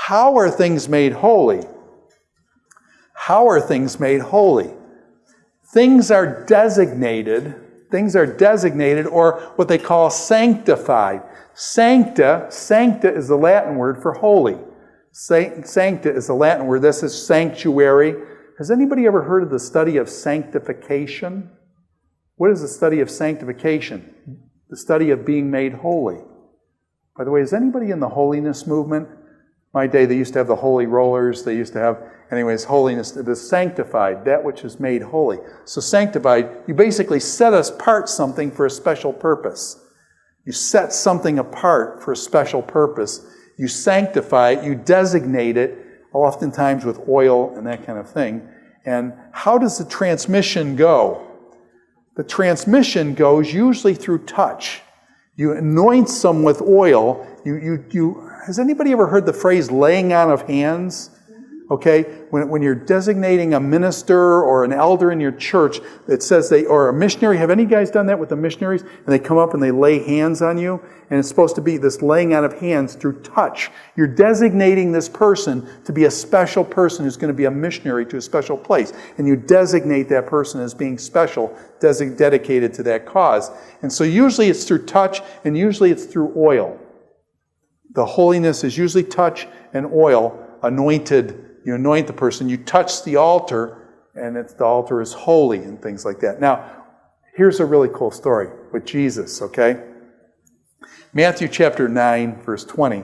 How are things made holy? How are things made holy? Things are designated or what they call sanctified. Sancta is the Latin word for holy. Sancta is the Latin word. This is sanctuary. Has anybody ever heard of the study of sanctification? What is the study of sanctification? The study of being made holy. By the way, is anybody in the holiness movement? My day, they used to have the holy rollers. They used to have, holiness. It is sanctified, that which is made holy. So sanctified, you basically set apart something for a special purpose. You set something apart for a special purpose. You sanctify it, you designate it, oftentimes with oil and that kind of thing. And how does the transmission go? The transmission goes usually through touch. You anoint some with oil. Has anybody ever heard the phrase laying on of hands? Okay, when you're designating a minister or an elder in your church, it says or a missionary. Have any guys done that with the missionaries? And they come up and they lay hands on you, and it's supposed to be this laying on of hands through touch. You're designating this person to be a special person who's going to be a missionary to a special place, and you designate that person as being special, dedicated to that cause. And so usually it's through touch, and usually it's through oil. The holiness is usually touch and oil, anointed. You anoint the person, you touch the altar, and the altar is holy and things like that. Now, here's a really cool story with Jesus, okay? Matthew chapter 9, verse 20,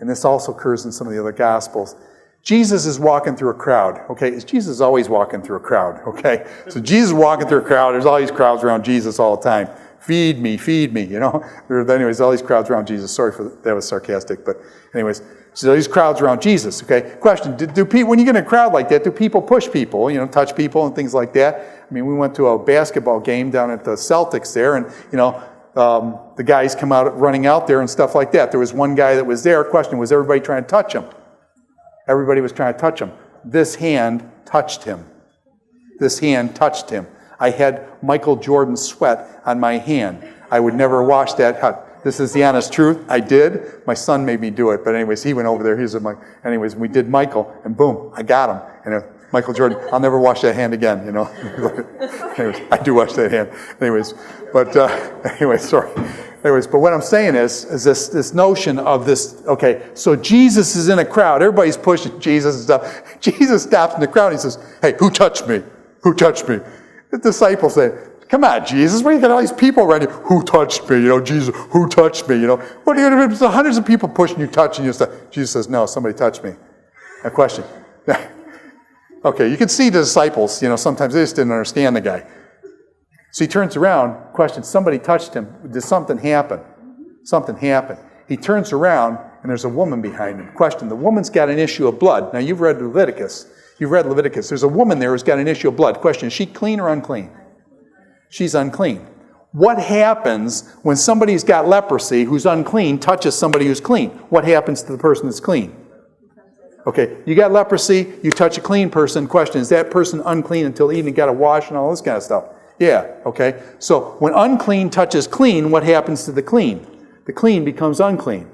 and this also occurs in some of the other Gospels. Jesus is walking through a crowd, okay? Jesus is always walking through a crowd, okay? So Jesus is walking through a crowd. There's all these crowds around Jesus all the time. Feed me, you know? Anyways, all these crowds around Jesus. Sorry for that was sarcastic, but anyways. So these crowds around Jesus, okay? Question, do people, when you get in a crowd like that, do people push people, touch people and things like that? I mean, we went to a basketball game down at the Celtics there, and, the guys come out running out there and stuff like that. There was one guy that was there. Question, was everybody trying to touch him? Everybody was trying to touch him. This hand touched him. This hand touched him. I had Michael Jordan sweat on my hand. I would never wash that. This is the honest truth. I did. My son made me do it. But anyways, he went over there. Anyways, we did Michael, and boom, I got him. And Michael Jordan, I'll never wash that hand again, Anyways, I do wash that hand. Anyways, but sorry. Anyways, but what I'm saying is this notion of this, okay, so Jesus is in a crowd. Everybody's pushing Jesus and stuff. Jesus stops in the crowd and he says, hey, who touched me? Who touched me? The disciples say, come on, Jesus, where you got all these people around you? Who touched me? Jesus, who touched me? What are you going to do? There's hundreds of people pushing you, touching you and stuff. Jesus says, no, somebody touched me. A question. Okay, you can see the disciples, sometimes they just didn't understand the guy. So he turns around, question, somebody touched him. Did something happen? Something happened. He turns around, and there's a woman behind him. Question, the woman's got an issue of blood. Now, you've read Leviticus. There's a woman there who's got an issue of blood. Question, is she clean or unclean? She's unclean. What happens when somebody's got leprosy who's unclean touches somebody who's clean? What happens to the person that's clean? Okay, you got leprosy, you touch a clean person. Question, is that person unclean until evening, got to wash and all this kind of stuff? Yeah, okay. So when unclean touches clean, what happens to the clean? The clean becomes unclean.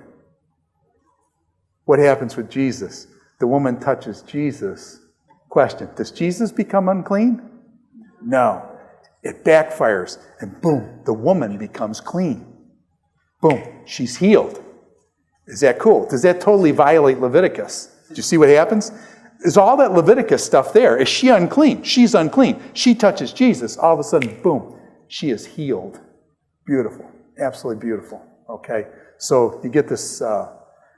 What happens with Jesus? The woman touches Jesus. Question, does Jesus become unclean? No. It backfires, and boom, the woman becomes clean. Boom, she's healed. Is that cool? Does that totally violate Leviticus? Do you see what happens? Is all that Leviticus stuff there? Is she unclean? She's unclean. She touches Jesus. All of a sudden, boom, she is healed. Beautiful. Absolutely beautiful. Okay? So you get this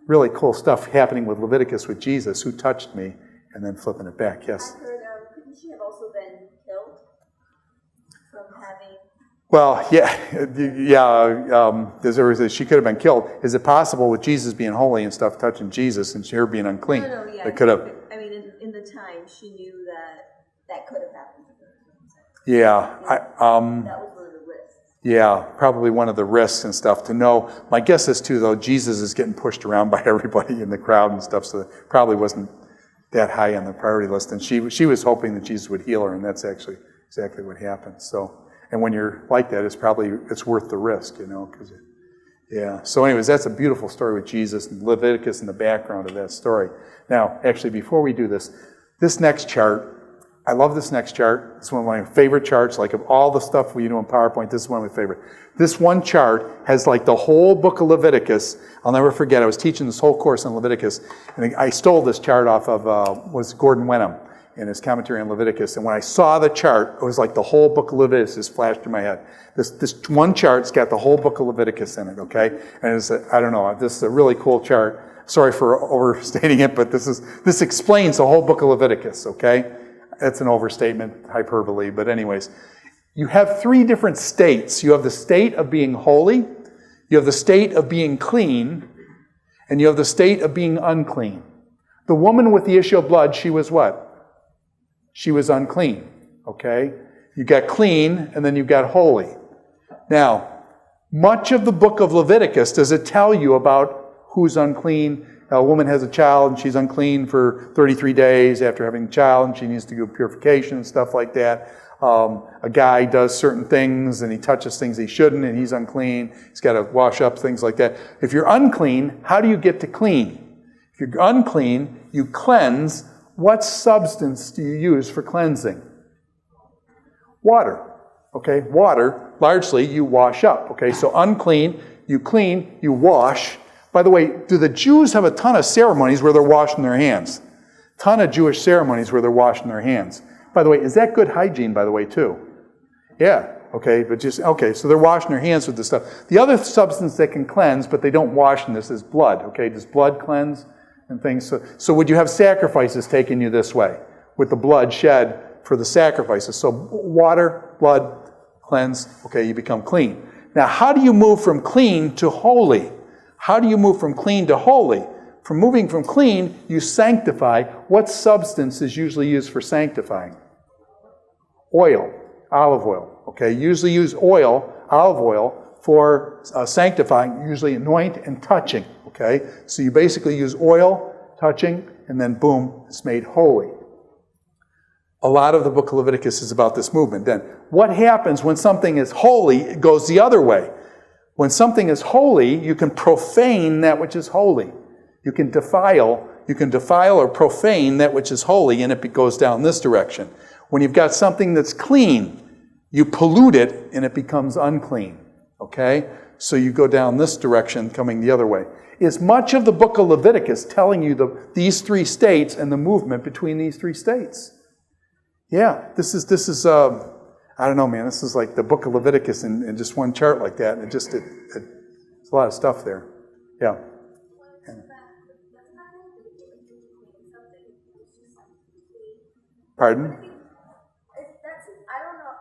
really cool stuff happening with Leviticus with Jesus, who touched me, and then flipping it back. Yes? I heard, couldn't she have also been killed from having... Well, she could have been killed. Is it possible with Jesus being holy and stuff, touching Jesus, and her being unclean? No, yeah. It could have. I mean, in the time, she knew that could have happened to her. Yeah. That was one of the risks. Yeah, probably one of the risks and stuff to know. My guess is, too, though, Jesus is getting pushed around by everybody in the crowd and stuff, so it probably wasn't that high on the priority list. And she was hoping that Jesus would heal her, and that's actually exactly what happened. So... And when you're like that, it's worth the risk, because Yeah. So anyways, that's a beautiful story with Jesus and Leviticus in the background of that story. Now, actually, before we do this next chart, I love this next chart. It's one of my favorite charts. Like, of all the stuff we do in PowerPoint, this is one of my favorite. This one chart has like the whole book of Leviticus. I'll never forget, I was teaching this whole course on Leviticus, and I stole this chart off of, was Gordon Wenham in his commentary on Leviticus. And when I saw the chart, it was like the whole book of Leviticus just flashed through my head. This one chart's got the whole book of Leviticus in it, okay? And it's, I don't know, this is a really cool chart. Sorry for overstating it, but this explains the whole book of Leviticus, okay? That's an overstatement, hyperbole, but anyways. You have three different states. You have the state of being holy, you have the state of being clean, and you have the state of being unclean. The woman with the issue of blood, she was what? She was unclean, okay? You got clean, and then you got holy. Now, much of the book of Leviticus, does it tell you about who's unclean? A woman has a child, and she's unclean for 33 days after having a child, and she needs to do purification and stuff like that. A guy does certain things, and he touches things he shouldn't, and he's unclean. He's got to wash up, things like that. If you're unclean, how do you get to clean? If you're unclean, you cleanse. What substance do you use for cleansing? Water. Okay, water, largely you wash up. Okay, so unclean, you clean, you wash. By the way, do the Jews have a ton of ceremonies where they're washing their hands? Ton of Jewish ceremonies where they're washing their hands. By the way, is that good hygiene, by the way, too? Yeah, okay, so they're washing their hands with this stuff. The other substance that can cleanse, but they don't wash in this, is blood. Okay, does blood cleanse and things? So would you have sacrifices taking you this way, with the blood shed for the sacrifices? So water, blood, cleanse, okay, you become clean. Now, how do you move from clean to holy? How do you move from clean to holy? From moving from clean, you sanctify. What substance is usually used for sanctifying? Oil, olive oil. Okay, usually use oil, olive oil, for sanctifying, usually anoint and touching. Okay, so you basically use oil, touching, and then boom, it's made holy. A lot of the book of Leviticus is about this movement. Then, what happens when something is holy? It goes the other way. When something is holy, you can profane that which is holy. You can defile or profane that which is holy, and it goes down this direction. When you've got something that's clean, you pollute it, and it becomes unclean. Okay? So you go down this direction, coming the other way. Is much of the book of Leviticus telling you these three states and the movement between these three states? Yeah, this is I don't know, man. This is like the book of Leviticus in just one chart like that. And it's a lot of stuff there. Yeah. Pardon? I don't know.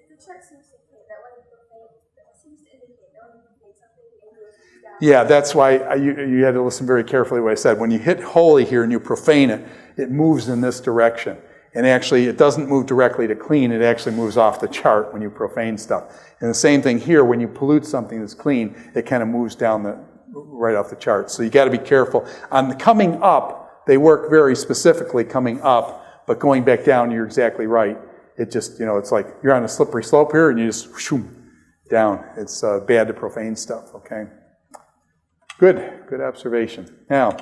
The church seems to indicate that when you profane, it seems to indicate that when you profane something, it goes down. Yeah, that's why you had to listen very carefully to what I said. When you hit holy here and you profane it, it moves in this direction. And actually, it doesn't move directly to clean. It actually moves off the chart when you profane stuff. And the same thing here, when you pollute something that's clean, it kind of moves down right off the chart. So you got to be careful. On the coming up, they work very specifically coming up, but going back down, you're exactly right. It just, it's like you're on a slippery slope here, and you just shoom, down. It's bad to profane stuff, okay? Good observation. Now,